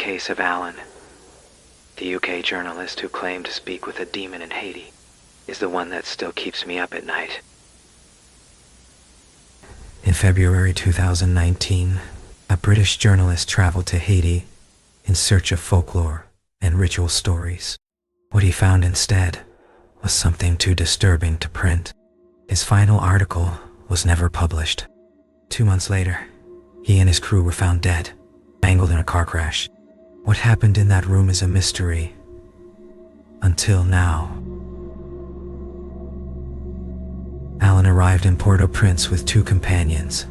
case of Alan. The UK journalist who claimed to speak with a demon in Haiti is the one that still keeps me up at night. In February 2019, a British journalist traveled to Haiti in search of folklore and ritual stories. What he found instead was something too disturbing to print. His final article was never published. 2 months later, he and his crew were found dead, mangled in a car crash. What happened in that room is a mystery. Until now. Alan arrived in Port-au-Prince with 2 companions,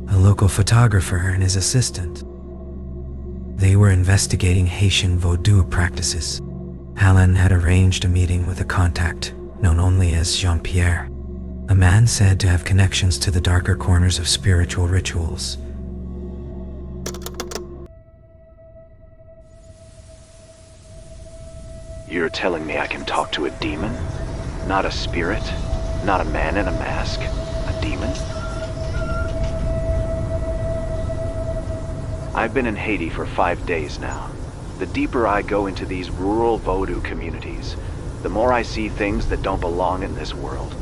a local photographer and his assistant. They were investigating Haitian voodoo practices. Alan had arranged a meeting with a contact known only as Jean-Pierre, a man said to have connections to the darker corners of spiritual rituals. You're telling me I can talk to a demon? Not a spirit? Not a man in a mask? A demon? I've been in Haiti for 5 days now. The deeper I go into these rural voodoo communities, the more I see things that don't belong in this world.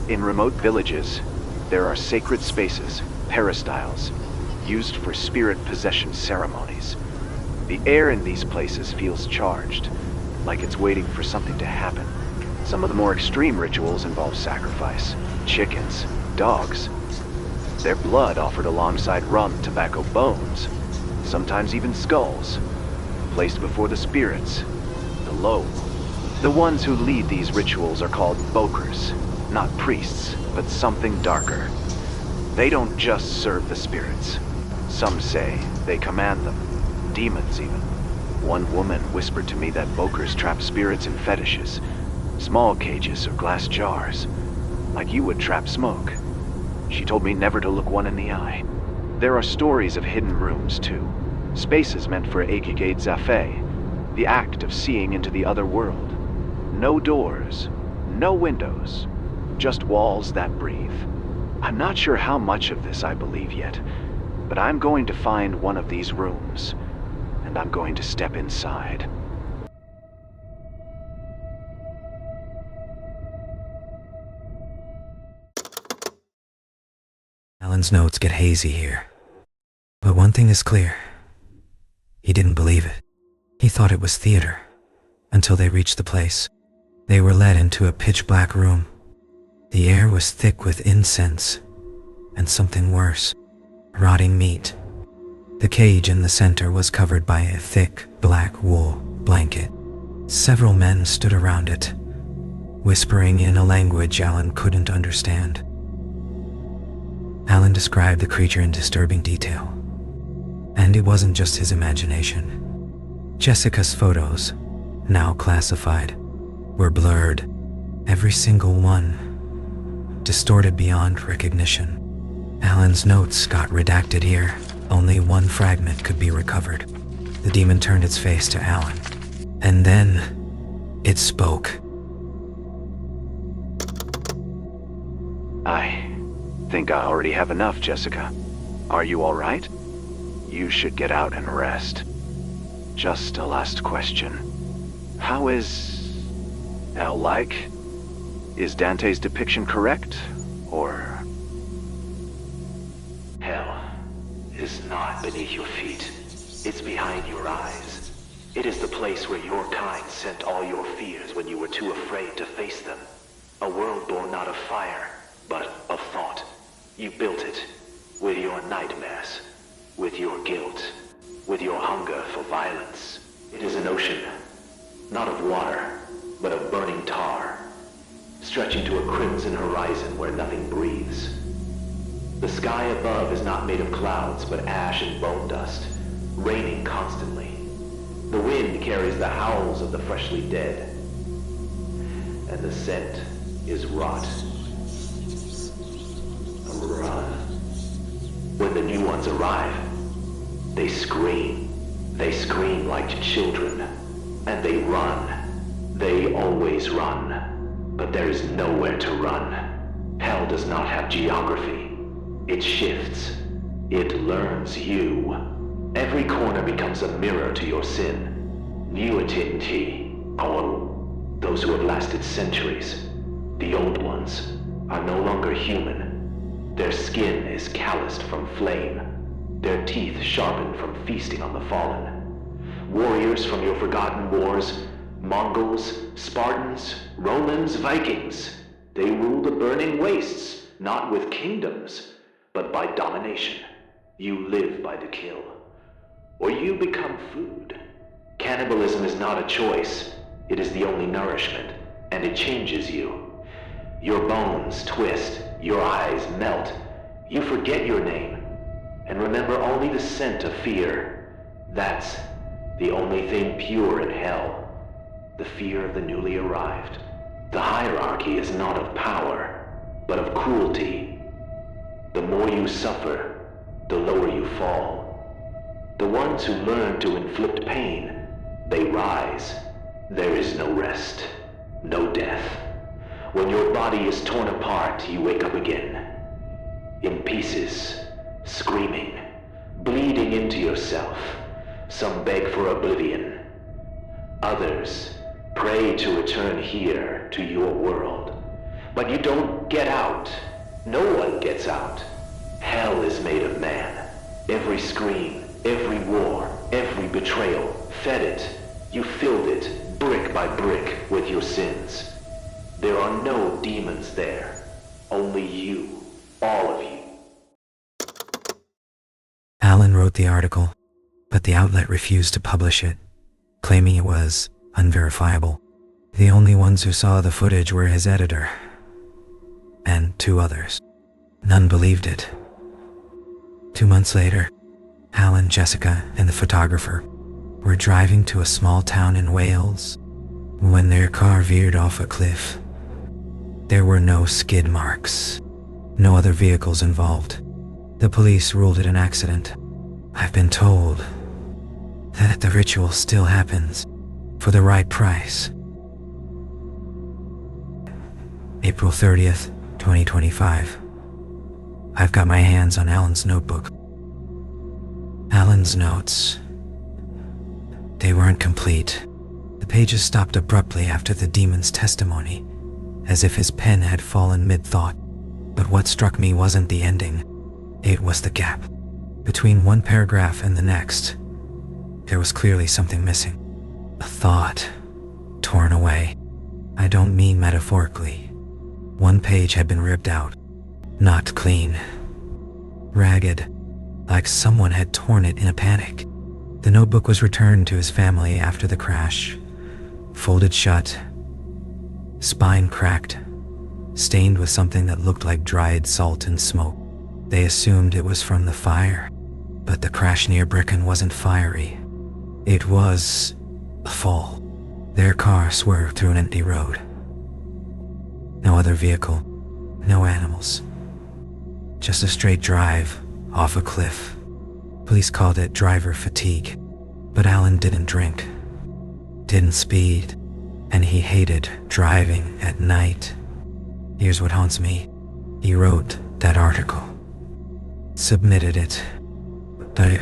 In remote villages, there are sacred spaces, peristyles, used for spirit possession ceremonies. The air in these places feels charged, like it's waiting for something to happen. Some of the more extreme rituals involve sacrifice, chickens, dogs. Their blood offered alongside rum, tobacco, bones, sometimes even skulls, placed before the spirits, the low. The ones who lead these rituals are called bokers, not priests, but something darker. They don't just serve the spirits. Some say they command them, demons even. One woman whispered to me that bokers trap spirits in fetishes, small cages or glass jars, like you would trap smoke. She told me never to look one in the eye. There are stories of hidden rooms too, spaces meant for Ekigade Zafé, the act of seeing into the other world. No doors, no windows, just walls that breathe. I'm not sure how much of this I believe yet, but I'm going to find one of these rooms, and I'm going to step inside. Alan's notes get hazy here. But one thing is clear. He didn't believe it. He thought it was theater, until they reached the place. They were led into a pitch-black room. The air was thick with incense, and something worse, rotting meat. The cage in the center was covered by a thick, black wool blanket. Several men stood around it, whispering in a language Alan couldn't understand. Alan described the creature in disturbing detail. And it wasn't just his imagination. Jessica's photos, now classified, were blurred, every single one, distorted beyond recognition. Alan's notes got redacted here. Only one fragment could be recovered. The demon turned its face to Alan, and then it spoke. I think I already have enough, Jessica. Are you all right? You should get out and rest. Just a last question. How is hell like? Is Dante's depiction correct, or? Hell is not beneath your feet. It's behind your eyes. It is the place where your kind sent all your fears when you were too afraid to face them. A world born not of fire, but of thought. You built it with your nightmares, with your guilt, with your hunger for violence. It is an ocean, not of water, but of burning tar, stretching to a crimson horizon where nothing breathes. The sky above is not made of clouds, but ash and bone dust, raining constantly. The wind carries the howls of the freshly dead, and the scent is rot. Run. When the new ones arrive, they scream. They scream like children, and they run. They always run, but there is nowhere to run. Hell does not have geography. It shifts. It learns you. Every corner becomes a mirror to your sin. Those who have lasted centuries, the old ones, are no longer human. Their skin is calloused from flame, their teeth sharpened from feasting on the fallen. Warriors from your forgotten wars, Mongols, Spartans, Romans, Vikings, they rule the burning wastes, not with kingdoms, but by domination. You live by the kill, or you become food. Cannibalism is not a choice. It is the only nourishment, and it changes you. Your bones twist, your eyes melt. You forget your name, and remember only the scent of fear. That's the only thing pure in hell. The fear of the newly arrived. The hierarchy is not of power, but of cruelty. The more you suffer, the lower you fall. The ones who learn to inflict pain, they rise. There is no rest, no death. When your body is torn apart, you wake up again. In pieces, screaming, bleeding into yourself. Some beg for oblivion. Others pray to return here to your world. But you don't get out. No one gets out. Hell is made of man. Every scream, every war, every betrayal, fed it. You filled it, brick by brick, with your sins. There are no demons there. Only you. All of you. Alan wrote the article, but the outlet refused to publish it, claiming it was unverifiable. The only ones who saw the footage were his editor and 2 others. None believed it. 2 months later, Alan, Jessica, and the photographer were driving to a small town in Wales when their car veered off a cliff. There were no skid marks, no other vehicles involved. The police ruled it an accident. I've been told that the ritual still happens for the right price. April 30th, 2025. I've got my hands on Alan's notebook. Alan's notes. They weren't complete. The pages stopped abruptly after the demon's testimony, as if his pen had fallen mid-thought. But what struck me wasn't the ending. It was the gap. Between one paragraph and the next, there was clearly something missing. A thought, torn away. I don't mean metaphorically. One page had been ripped out. Not clean. Ragged, like someone had torn it in a panic. The notebook was returned to his family after the crash, folded shut, spine cracked, stained with something that looked like dried salt and smoke. They assumed it was from the fire, but the crash near Bricken wasn't fiery. It was a fall. Their car swerved through an empty road. No other vehicle, no animals. Just a straight drive off a cliff. Police called it driver fatigue, but Alan didn't drink, didn't speed, and he hated driving at night. Here's what haunts me. He wrote that article, submitted it, but it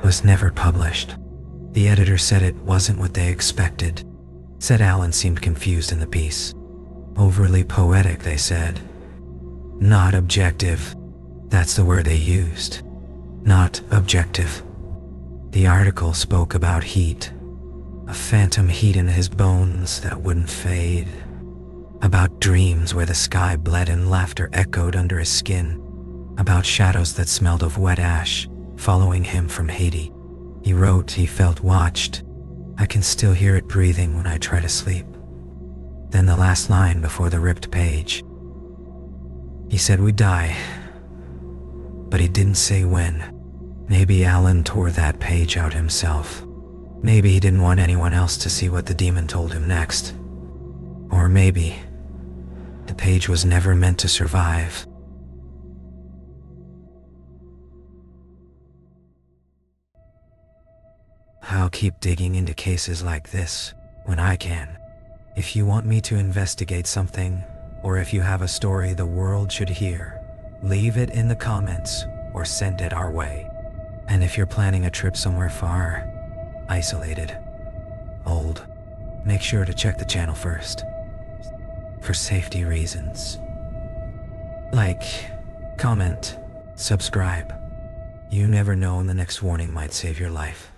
was never published. The editor said it wasn't what they expected, said Alan seemed confused in the piece. Overly poetic, they said. Not objective. That's the word they used. Not objective. The article spoke about heat, a phantom heat in his bones that wouldn't fade, about dreams where the sky bled and laughter echoed under his skin, about shadows that smelled of wet ash following him from Haiti. He wrote he felt watched. I can still hear it breathing when I try to sleep. Then the last line before the ripped page. He said we'd die, but he didn't say when. Maybe Alan tore that page out himself. Maybe he didn't want anyone else to see what the demon told him next. Or maybe the page was never meant to survive. I'll keep digging into cases like this when I can. If you want me to investigate something, or if you have a story the world should hear, leave it in the comments or send it our way. And if you're planning a trip somewhere far, isolated, old, make sure to check the channel first. For safety reasons. Like, comment, subscribe. You never know when the next warning might save your life.